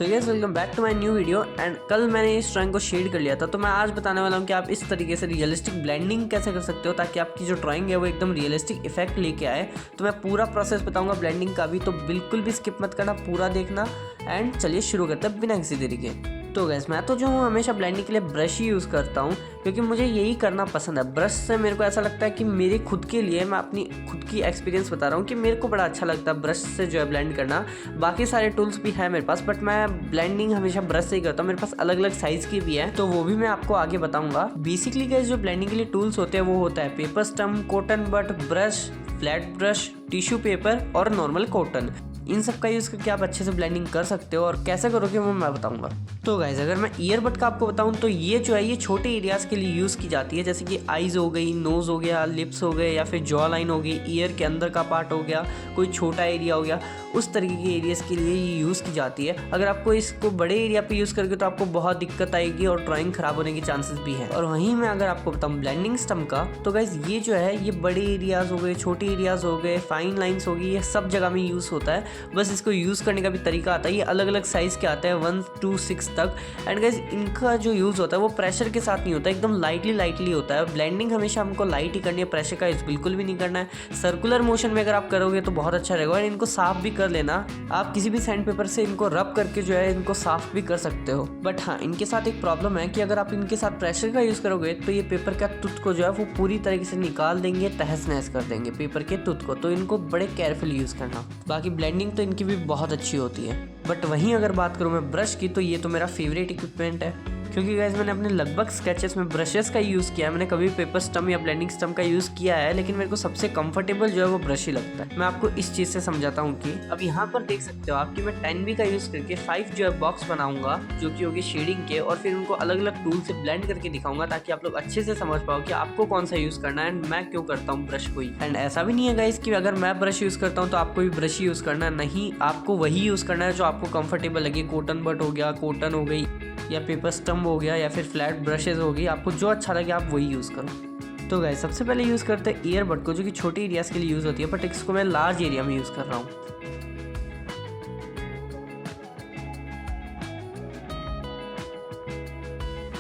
So guys welcome back to my new video. And कल मैंने इस ड्राइंग को शेड कर लिया था, तो मैं आज बताने वाला हूँ कि आप इस तरीके से रियलिस्टिक ब्लेंडिंग कैसे कर सकते हो ताकि आपकी जो ड्राइंग है वो एकदम रियलिस्टिक इफेक्ट लेके आए। तो मैं पूरा प्रोसेस बताऊंगा ब्लेंडिंग का भी, तो बिल्कुल भी स्किप मत करना, पूरा देखना। एंड चलिए शुरू करते हैं बिना किसी देरी के। तो गैस मैं तो जो हूँ हमेशा ब्लेंडिंग के लिए ब्रश ही यूज़ करता हूँ, क्योंकि मुझे यही करना पसंद है। ब्रश से मेरे को ऐसा लगता है कि मेरे खुद के लिए, मैं अपनी खुद की एक्सपीरियंस बता रहा हूँ कि मेरे को बड़ा अच्छा लगता है ब्रश से जो है ब्लेंड करना। बाकी सारे टूल्स भी है मेरे पास, बट मैं ब्लेंडिंग हमेशा ब्रश से ही करता हूँ। मेरे पास अलग अलग साइज़ की भी है, तो वो भी मैं आपको आगे बताऊँगा। बेसिकली गैस जो ब्लेंडिंग के लिए टूल्स होते हैं वो होता है paper stump, cotton bud, brush, flat brush, tissue paper और नॉर्मल कॉटन। इन सब का यूज़ करके आप अच्छे से ब्लेंडिंग कर सकते हो, और कैसे करोगे वो मैं बताऊंगा। तो गाइज अगर मैं ईयरबड का आपको बताऊं तो ये जो है ये छोटे एरियाज़ के लिए यूज़ की जाती है, जैसे कि आईज़ हो गई, नोज़ हो गया, लिप्स हो गए, या फिर जॉ लाइन हो गई, ईयर के अंदर का पार्ट हो गया, कोई छोटा एरिया हो गया, उस तरीके के एरियाज़ के लिए ये यूज़ की जाती है। अगर आपको इसको बड़े एरिया पे यूज़ करके तो आपको बहुत दिक्कत आएगी और ड्राइंग ख़राब होने के चांसेस भी हैं। और वहीं मैं अगर आपको बताऊँ ब्लेंडिंग स्टम्प का, तो गाइज ये जो है ये बड़े एरियाज़ हो गए, छोटे एरियाज़ हो गए, फाइन लाइन्स हो गई, ये सब जगह में यूज़ होता है। बस इसको यूज़ करने का भी तरीका आता है। ये अलग अलग साइज़ के आते हैं 1 to 6 तक। एंड गाइज इनका जो यूज़ होता है वो प्रेशर के साथ नहीं होता, एकदम लाइटली होता है। ब्लेंडिंग हमेशा हमको लाइट ही करनी है, प्रेशर का यूज़ बिल्कुल भी नहीं करना है। सर्कुलर मोशन में अगर आप करोगे तो बहुत अच्छा रहेगा। और इनको साफ़ भी कर लेना, आप किसी भी सैंड पेपर से इनको रब करके जो है इनको साफ़ भी कर सकते हो। बट हाँ, इनके साथ एक प्रॉब्लम है कि अगर आप इनके साथ प्रेशर का यूज़ करोगे तो ये पेपर का तुत को जो है वो पूरी तरीके से निकाल देंगे, तहस नहस कर देंगे पेपर के तुत को। तो इनको बड़े केयरफुल यूज़ करना। बाकी ब्लेंडिंग तो इनकी भी बहुत अच्छी होती है। बट वहीं अगर बात करूँ मैं ब्रश की, तो ये तो मेरा फेवरेट इक्विपमेंट है, क्योंकि गाइस मैंने अपने लगभग स्केचेस में ब्रशेस का यूज़ किया है। मैंने कभी पेपर स्टम्प या ब्लेंडिंग स्टम्प का यूज़ किया है, लेकिन मेरे को सबसे कंफर्टेबल जो है वो ब्रश ही लगता है। मैं आपको इस चीज़ से समझाता हूँ कि अब यहाँ पर देख सकते हो आप कि मैं 10B का यूज़ करके 5 जो है बॉक्स बनाऊंगा, जो कि होगी शेडिंग के, और फिर उनको अलग अलग टूल से ब्लेंड करके दिखाऊंगा ताकि आप लोग अच्छे से समझ पाओ कि आपको कौन सा यूज़ करना है एंड मैं क्यों करता हूँ ब्रश को ही। एंड ऐसा भी नहीं है गाइस कि अगर मैं ब्रश यूज़ करता हूँ तो आपको भी ब्रश ही यूज़ करना है। नहीं, आपको वही यूज़ करना है जो आपको कंफर्टेबल लगे। कॉटन बड हो गया, कॉटन हो गई, या पेपर स्टम्प हो गया, या फिर फ्लैट ब्रशेज होगी, आपको जो अच्छा लगे आप वही यूज़ करो। तो गाइस सबसे पहले यूज़ करते हैं ईयरबड को, जो कि छोटे एरियाज़ के लिए यूज़ होती है, बट इसको मैं लार्ज एरिया में यूज़ कर रहा हूँ।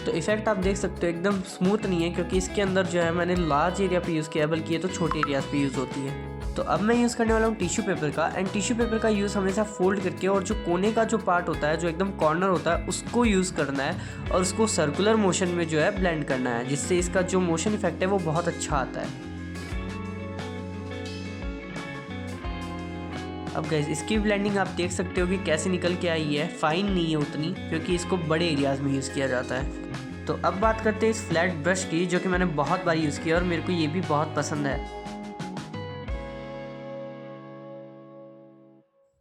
तो इफेक्ट आप देख सकते हो एकदम स्मूथ नहीं है, क्योंकि इसके अंदर जो है मैंने लार्ज एरिया पे यूज़ किया है, बल्कि ये तो छोटे एरियाज़ पे यूज़ होती है। तो अब मैं यूज़ करने वाला हूँ टिश्यू पेपर का। एंड टिश्यू पेपर का यूज़ हमेशा फोल्ड करके, और जो कोने का जो पार्ट होता है, जो एकदम कॉर्नर होता है, उसको यूज़ करना है और उसको सर्कुलर मोशन में जो है ब्लेंड करना है, जिससे इसका जो मोशन इफेक्ट है वो बहुत अच्छा आता है। अब गाइस इसकी ब्लेंडिंग आप देख सकते हो कि कैसे निकल के आई है। फाइन नहीं है उतनी, क्योंकि इसको बड़े एरियाज़ में यूज़ किया जाता है। तो अब बात करते हैं इस फ्लैट ब्रश की, जो कि मैंने बहुत बार यूज़ किया और मेरे को ये भी बहुत पसंद है।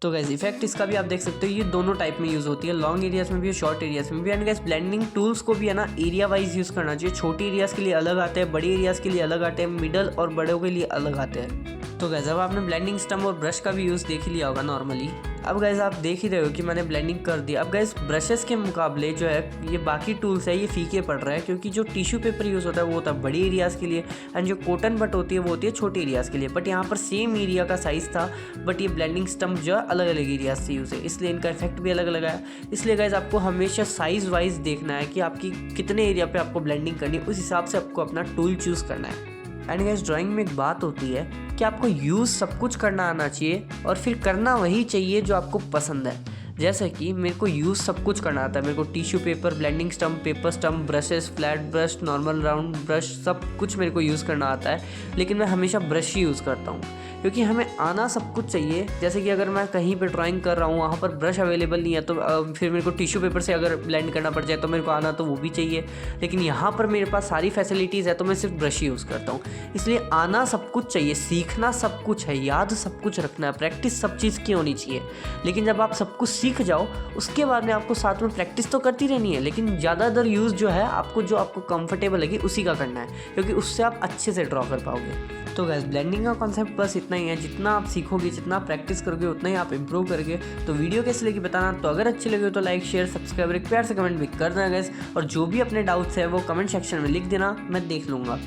तो गाइस इफेक्ट इसका भी आप देख सकते हो, ये दोनों टाइप में यूज़ होती है, लॉन्ग एरियाज़ में भी और शॉर्ट एरियाज़ में भी। एंड गाइस ब्लेंडिंग टूल्स को भी है ना एरिया वाइज यूज़ करना चाहिए। छोटे एरियाज़ के लिए अलग आते हैं, बड़े एरियाज़ के लिए अलग आते हैं, मिडल और बड़ों के लिए अलग आते हैं। तो गाइस अब आपने ब्लेंडिंग स्टम्प और ब्रश का भी यूज़ देख ही लिया होगा नॉर्मली। अब गाइस आप देख ही रहे हो कि मैंने ब्लेंडिंग कर दी। अब गाइस ब्रशेस के मुकाबले जो है ये बाकी टूल्स है ये फीके पड़ रहा है, क्योंकि जो टिश्यू पेपर यूज़ होता है वो होता है बड़े एरियाज़ के लिए, एंड जो कॉटन बट होती है वो होती है छोटे एरियाज़ के लिए। बट यहाँ पर सेम एरिया का साइज़ था, बट ये ब्लेंडिंग स्टम्प जो है अलग अलग एरियाज से यूज़ है, इसलिए इनका इफेक्ट भी अलग अलग है। इसलिए गाइस आपको हमेशा साइज़ वाइज देखना है कि आपकी कितने एरिया पर आपको ब्लेंडिंग करनी है, उस हिसाब से आपको अपना टूल चूज़ करना है। एंड गाइस ड्राइंग में एक बात होती है कि आपको यूज़ सब कुछ करना आना चाहिए, और फिर करना वही चाहिए जो आपको पसंद है। जैसे कि मेरे को यूज़ सब कुछ करना आता है। मेरे को tissue paper, blending stump, paper stump, brushes, flat brush, normal round brush, सब कुछ मेरे को यूज़ करना आता है। लेकिन मैं हमेशा ब्रश ही यूज़ करता हूँ, क्योंकि हमें आना सब कुछ चाहिए। जैसे कि अगर मैं कहीं पे ड्राइंग कर रहा हूँ, वहाँ पर ब्रश अवेलेबल नहीं है, तो फिर मेरे को टिश्यू पेपर से अगर ब्लेंड करना पड़ जाए तो मेरे को आना तो वो भी चाहिए। लेकिन यहाँ पर मेरे पास सारी फैसिलिटीज़ है, तो मैं सिर्फ ब्रश ही यूज़ करता हूँ। इसलिए आना सब कुछ चाहिए, सीखना सब कुछ है, याद सब कुछ रखना है, प्रैक्टिस सब चीज़ की होनी चाहिए। लेकिन जब आप सब कुछ सीख जाओ, उसके बाद में आपको साथ में प्रैक्टिस तो करती रहनी है, लेकिन ज़्यादातर यूज़ जो है आपको जो आपको कंफर्टेबल लगे उसी का करना है, क्योंकि उससे आप अच्छे से ड्रॉ कर पाओगे। तो गाइस ब्लेंडिंग का कॉन्सेप्ट बस इतना ही है। जितना आप सीखोगे, जितना प्रैक्टिस करोगे, उतना ही आप इंप्रूव करोगे। तो वीडियो कैसी लगी बताना। तो अगर अच्छी लगी हो तो लाइक, शेयर, सब्सक्राइब, एक प्यार से कमेंट भी कर देना गाइस। और जो भी अपने डाउट्स है वो कमेंट सेक्शन में लिख देना, मैं देख लूँगा।